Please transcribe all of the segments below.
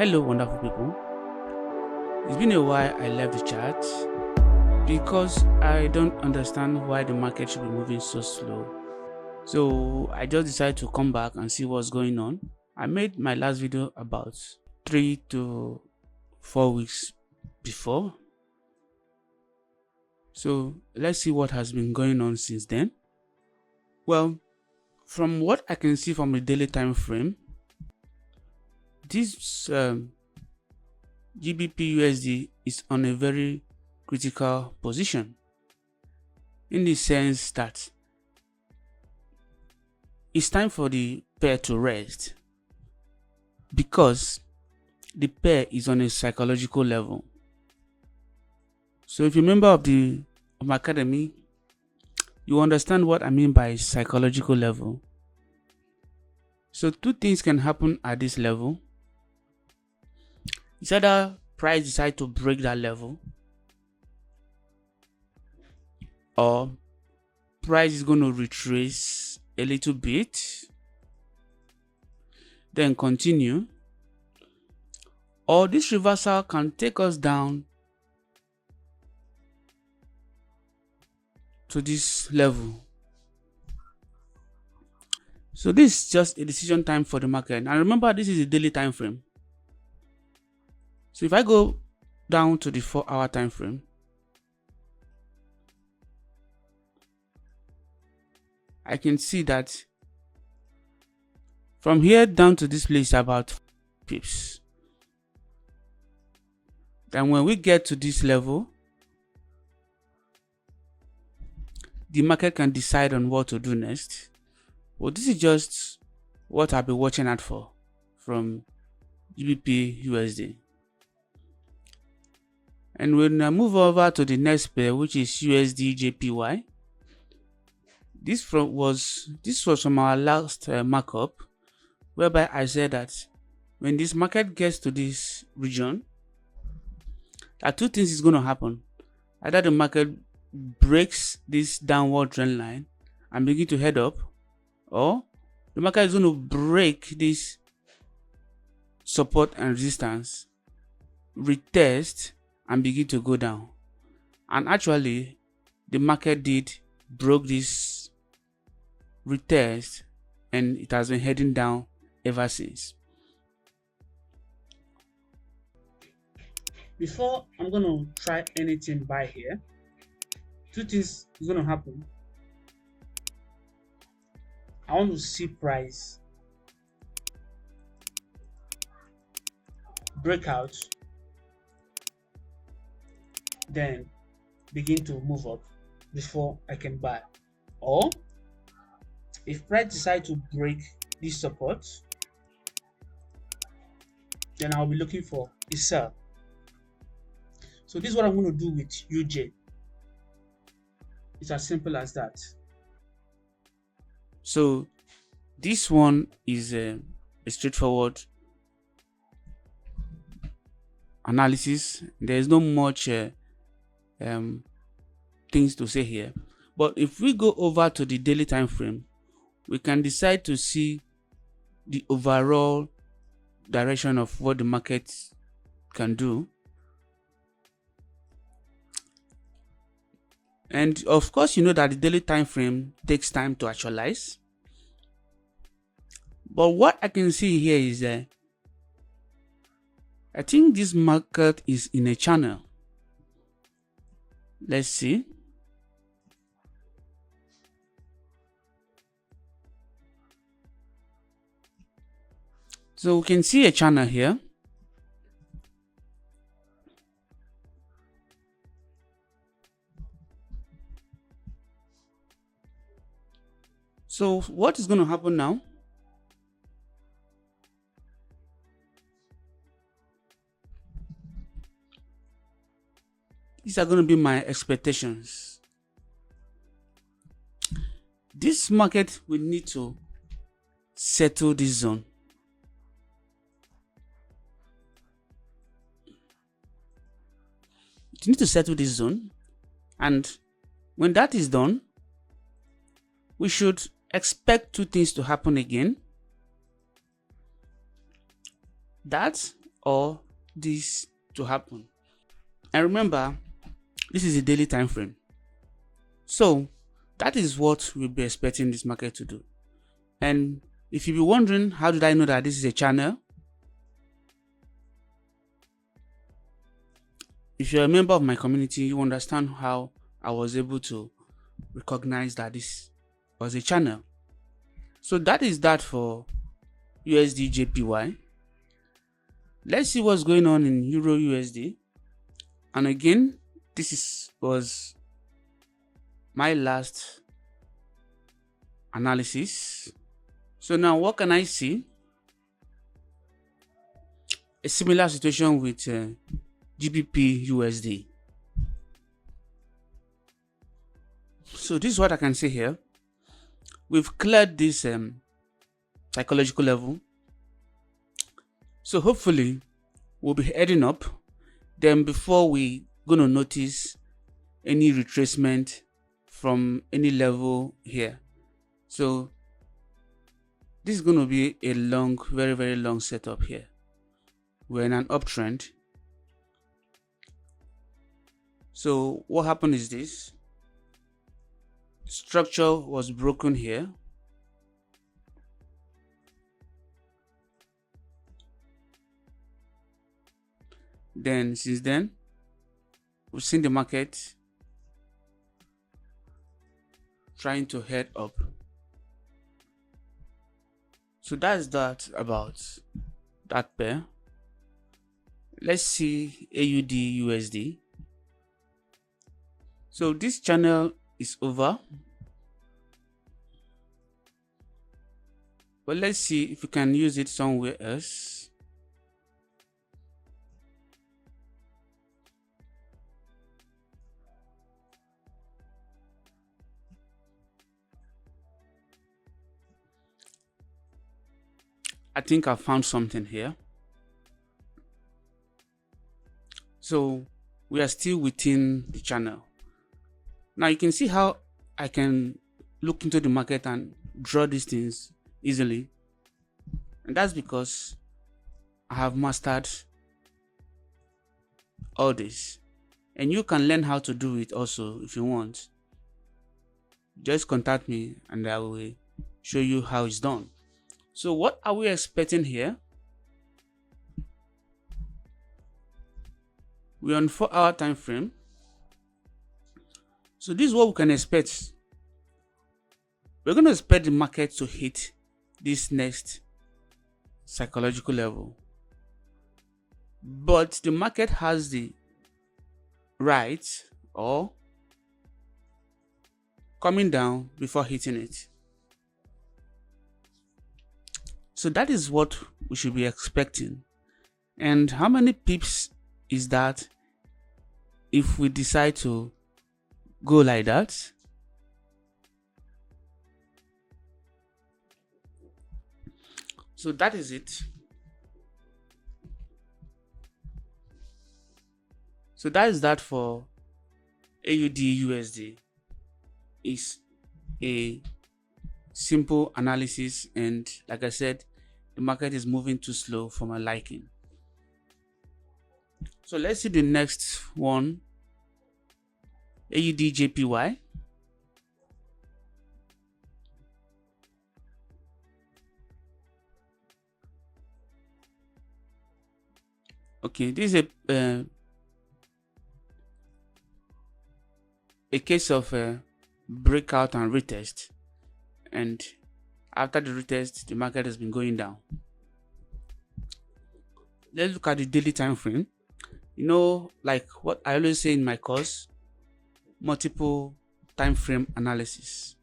Hello, wonderful people. It's been a while I left the chat because I don't understand why the market should be moving so slow. So I just decided to come back and see what's going on. I made my last video about 3 to 4 weeks before. So let's see what has been going on since then. Well, from what I can see from the daily time frame, this GBPUSD is on a very critical position, in the sense that it's time for the pair to rest, because the pair is on a psychological level. So if you're a member of my academy, you understand what I mean by psychological level. So two things can happen at this level. It's either price decide to break that level, or price is going to retrace a little bit, then continue, or this reversal can take us down to this level. So this is just a decision time for the market. And remember, this is a daily time frame. So if I go down to the 4-hour time frame, I can see that from here down to this place about pips. Then when we get to this level, the market can decide on what to do next. Well, this is just what I'll be watching out for from GBPUSD. And when I move over to the next pair, which is USDJPY, this was from our last markup, whereby I said that when this market gets to this region, two things is going to happen. Either the market breaks this downward trend line and begin to head up, or the market is going to break this support and resistance, retest, and begin to go down. And actually, the market broke this retest, and it has been heading down ever since. Before I'm going to try anything buy here, two things is going to happen. I want to see price breakout, then begin to move up before I can buy. Or if price decide to break this support, then I'll be looking for a sell. So this is what I'm going to do with UJ. It's as simple as that. So this one is a straightforward analysis. There is not much things to say here. But if we go over to the daily time frame, we can decide to see the overall direction of what the market can do. And of course, you know that the daily time frame takes time to actualize. But what I can see here is that I think this market is in a channel. Let's see. So we can see a channel here. So what is going to happen now? These are going to be my expectations. This market will need to settle this zone. You need to settle this zone, and when that is done, we should expect two things to happen again. That or this to happen. And remember, this is a daily time frame. So that is what we'll be expecting this market to do. And if you be wondering, how did I know that this is a channel? If you're a member of my community, you understand how I was able to recognize that this was a channel. So that is that for USDJPY. Let's see what's going on in EURUSD. And again, was my last analysis. So now what can I see? A similar situation with GBPUSD. So this is what I can say here. We've cleared this psychological level. So hopefully we'll be heading up. Then before we gonna notice any retracement from any level here. So this is gonna be a long, very, very long setup here. We're in an uptrend. So what happened is this. Structure was broken here. Then since then, we've seen the market trying to head up. So that's that about that pair. Let's see AUDUSD. So this channel is over. But let's see if we can use it somewhere else. I think I found something here. So we are still within the channel. Now you can see how I can look into the market and draw these things easily. And that's because I have mastered all this. And you can learn how to do it also if you want. Just contact me and I will show you how it's done. So what are we expecting here? We're on 4-hour time frame. So this is what we can expect. We're going to expect the market to hit this next psychological level. But the market has the right or coming down before hitting it. So that is what we should be expecting. And how many pips is that if we decide to go like that? So that is it. So that is that for AUDUSD. It's a simple analysis, and like I said, the market is moving too slow for my liking. So let's see the next one, AUDJPY. Okay, this is a case of breakout and retest, and after the retest the market has been going down. Let's look at the daily time frame. You know, like what I always say in my course, multiple time frame analysis.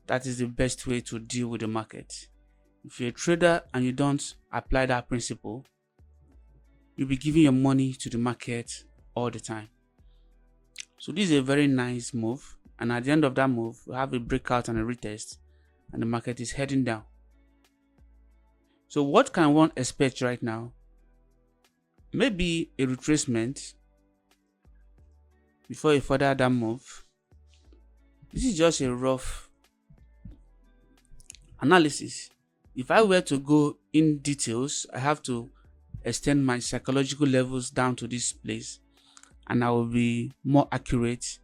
That is the best way to deal with the market. If you're a trader and you don't apply that principle, you'll be giving your money to the market all the time. So this is a very nice move, and at the end of that move we have a breakout and a retest, and the market is heading down. So what can one expect right now? Maybe a retracement before a further down move. This is just a rough analysis. If I were to go in details, I have to extend my psychological levels down to this place, and I will be more accurate.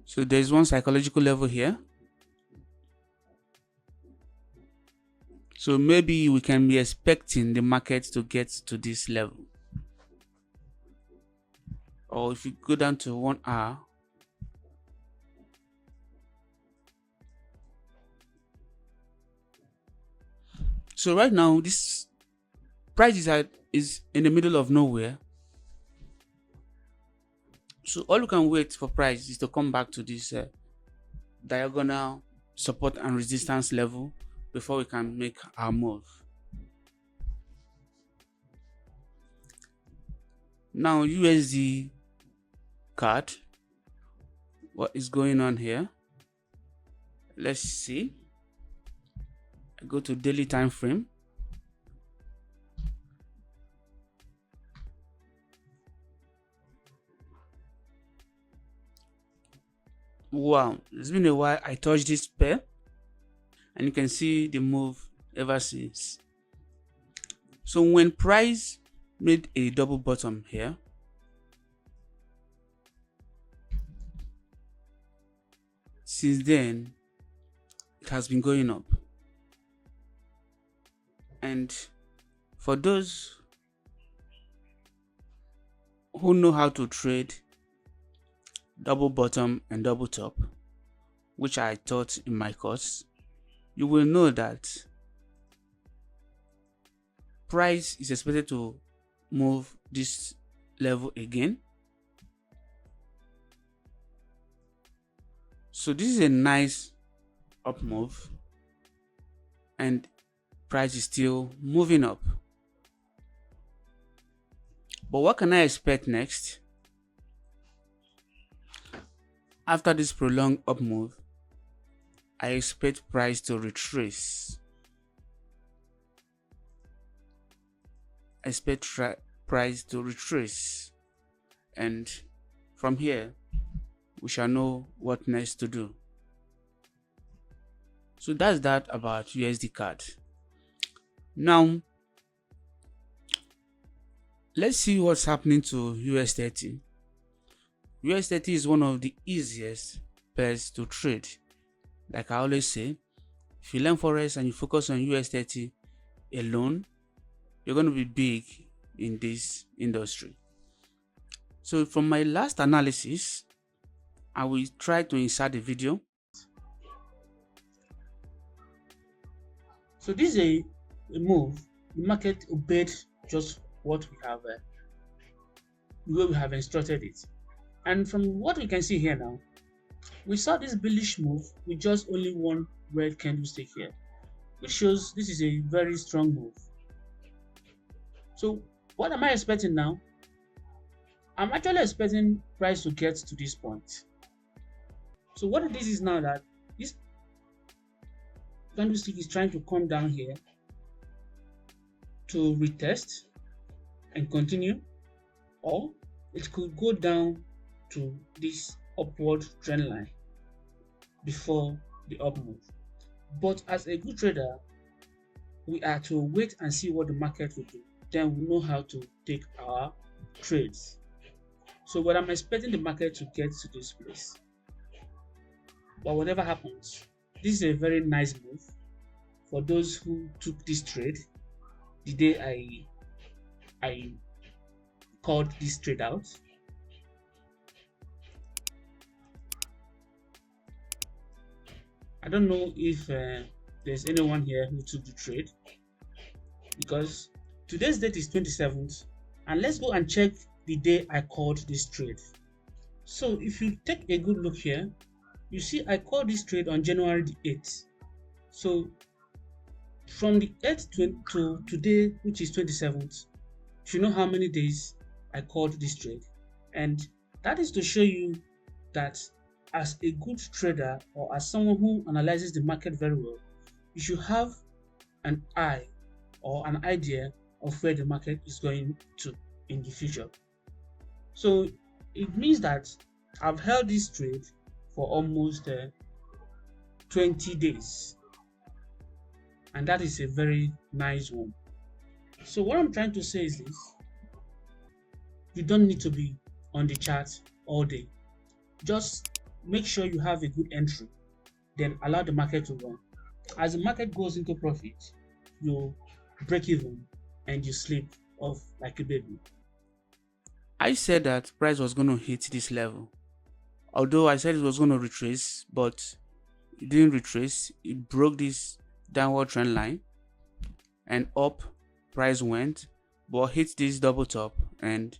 So there's one psychological level here. So maybe we can be expecting the market to get to this level. Or if you go down to 1 hour, so right now this price is in the middle of nowhere. So all you can wait for price is to come back to this diagonal support and resistance level before we can make our move. Now USD CAD, what is going on here? Let's see. I go to daily time frame. Wow, it's been a while I touched this pair, and you can see the move ever since. So when price made a double bottom here, since then it has been going up. And for those who know how to trade double bottom and double top, which I taught in my course, you will know that price is expected to move this level again. So this is a nice up move, and price is still moving up. But what can I expect next? After this prolonged up move, I expect price to retrace. I expect price to retrace, and from here we shall know what next to do. So that's that about USDCAD. Now let's see what's happening to US30. US30 is one of the easiest pairs to trade. Like I always say, if you learn Forex and you focus on US30 alone, you're going to be big in this industry. So from my last analysis, I will try to insert the video. So this is a move. The market obeyed just what we have, the way we have instructed it. And from what we can see here now, we saw this bullish move with just only one red candlestick here, which shows this is a very strong move. So what am I expecting now? I'm actually expecting price to get to this point. So what it is now that this candlestick is trying to come down here to retest and continue, or it could go down to this upward trend line before the up move. But as a good trader, we are to wait and see what the market will do. Then we know how to take our trades. So what I'm expecting the market to get to this place. But whatever happens, this is a very nice move for those who took this trade the day I called this trade out. I don't know if there's anyone here who took the trade, because today's date is 27th, and let's go and check the day I called this trade. So if you take a good look here, you see I called this trade on January the 8th. So from the 8th to today, which is 27th, you know how many days I called this trade. And that is to show you that as a good trader, or as someone who analyzes the market very well, you should have an eye or an idea of where the market is going to in the future. So it means that I've held this trade for almost 20 days. and that is a very nice one. So what I'm trying to say is this: you don't need to be on the chart all day. Just make sure you have a good entry, then allow the market to run. As the market goes into profit, you break even and you sleep off like a baby. I said that price was going to hit this level. Although I said it was going to retrace, but it didn't retrace. It broke this downward trend line and up price went, but hit this double top and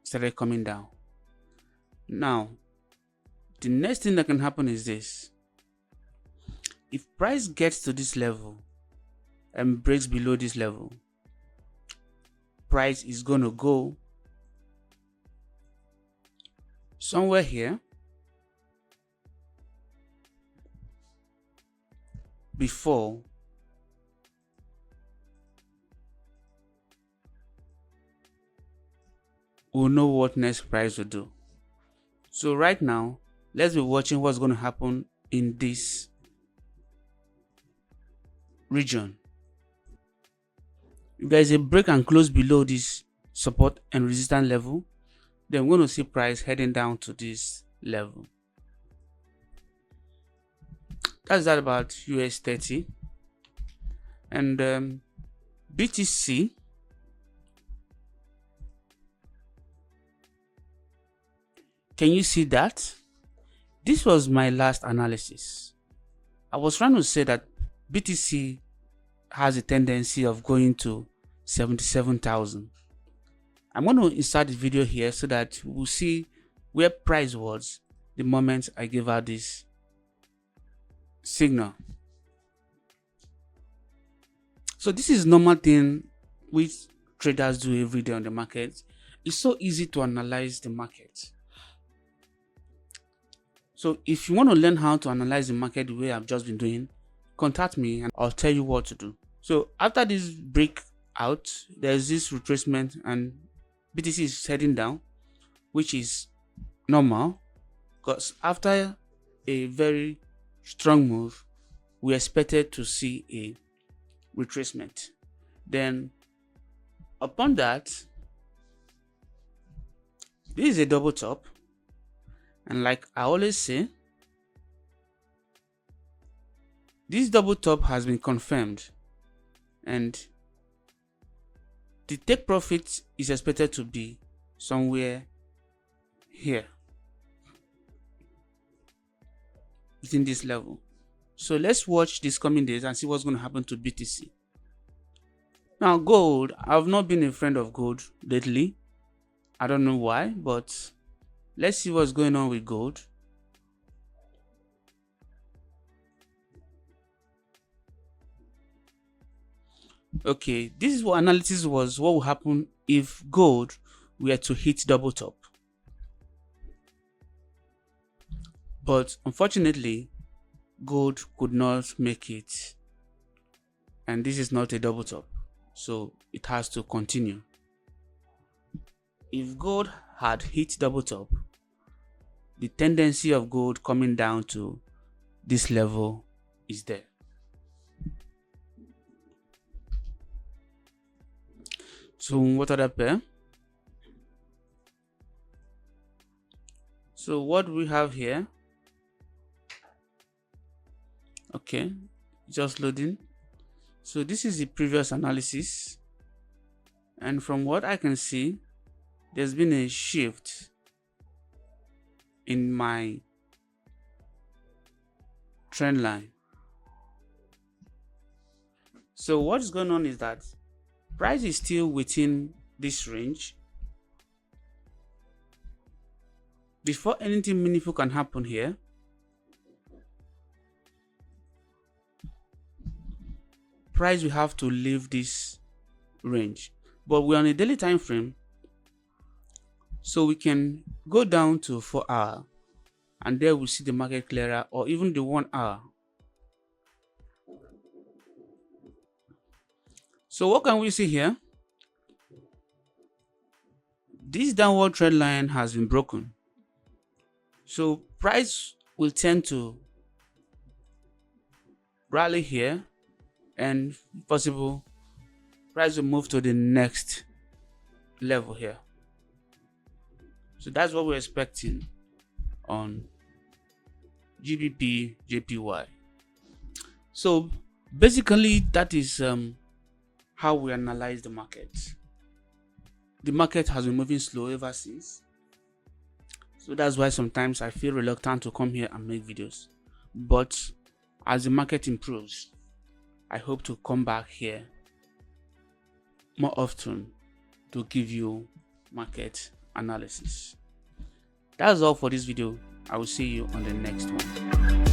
started coming down. Now, the next thing that can happen is this: if price gets to this level and breaks below this level, price is going to go somewhere here before we'll know what next price will do. So right now, let's be watching what's going to happen in this region. If there is a break and close below this support and resistance level, then we're going to see price heading down to this level. That's that about US30 and BTC. Can you see that? This was my last analysis. I was trying to say that BTC has a tendency of going to 77,000. I'm going to insert the video here so that we'll see where price was the moment I gave out this signal. So this is normal thing which traders do every day on the market. It's so easy to analyze the market. So if you want to learn how to analyze the market the way I've just been doing, contact me and I'll tell you what to do. So after this breakout, there's this retracement and BTC is heading down, which is normal because after a very strong move, we expected to see a retracement. Then upon that, this is a double top, and like I always say, this double top has been confirmed and the take profit is expected to be somewhere here within this level. So let's watch these coming days and see what's going to happen to BTC. Now gold, I've not been a friend of gold lately. I don't know why, but let's see what's going on with gold. Okay, this is what analysis was, what will happen if gold were to hit double top. But unfortunately, gold could not make it, and this is not a double top, so it has to continue. If gold had hit double top, the tendency of gold coming down to this level is there. So what other pair? So what we have here, okay, just loading. So this is the previous analysis, and from what I can see, there's been a shift in my trend line. So what's going on is that price is still within this range. Before anything meaningful can happen here, price will have to leave this range. But we're on a daily time frame, so we can go down to 4 hour and there we'll see the market clearer, or even the 1 hour. So what can we see here? This downward trend line has been broken. So price will tend to rally here and if possible, price will move to the next level here. So that's what we're expecting on GBPJPY. So basically that is how we analyze the market. The market has been moving slow ever since, so that's why sometimes I feel reluctant to come here and make videos. But as the market improves, I hope to come back here more often to give you market analysis. That's all for this video. I will see you on the next one.